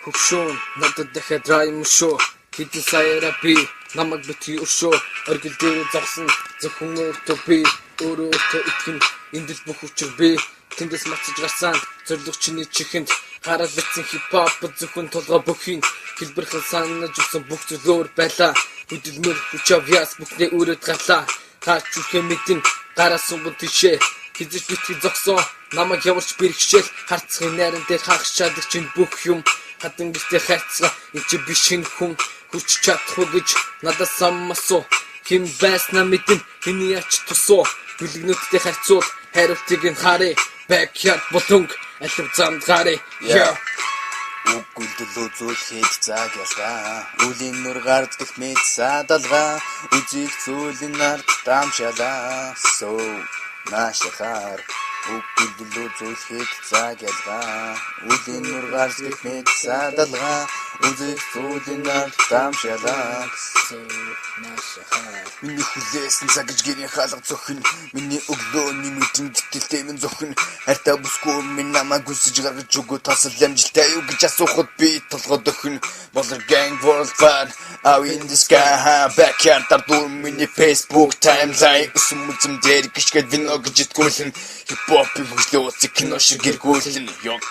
Хөгшөөн надад дахиад райм шүү. Хэдэн саяра би намайг битгий өршөө. Оргил дээр загсан зөвхөн өөртөө би өөрөө итгэн эндэл бүх учир би тэндээс мацаж гарсан зориг чиний чихэнд хараад битсэн хипхоп зөвхөн толгой бүхийн хэлбэрхэн санаж өгсөн бүх зүйл өөр байлаа. Хөдөлмөр хүчавяас бүхний өрөөд гарлаа. Хаач үхэ мэдэн гараас сумбан тишээ хизэж битгий зогсон намайг яварч бэрхшээл харцгийн найран дээр хагас чадах чинь бүх юм хатан гистэй хайцгаа энэ чи биш хэн хүн хүч чадах гэж надаас саммасуу хин байснаа мэдэн хэний ач тусуу бүлэгнүүдтэй харьцуул хариултыг нь харъя backyard болонг алив замд гаръя Үгүлдэл үзүүлэхэд цаг ялгаа үлийн нүр гардах мэд садалгаа үзих зүйлэн ард дамшалаа so наашахаар Үгүлдэл үзүүлэхэд цаг ялгаа үлийн нүр гардах мэд садалгаа үзих зүйлэн ард дамшалаа so наашахаар Миний хүлээсэн цаг гэж гэрийн хаалга зөхөн миний өглөөний мэдэн гítэлтэй минь зөхөн хайртай бүсгүй минь намайг хүсэж гаргаж өгөө тасал амжилттай юу гэж асуухад би толгой дөхөн Болор gang world fan out in the sky backyard дуу миний Facebook timeline өсөмөцөм дээр гიშгэд вино гэж итгүүлэн хипхопын хөшлөө уцэг кино шиг гэргүүлэн ёг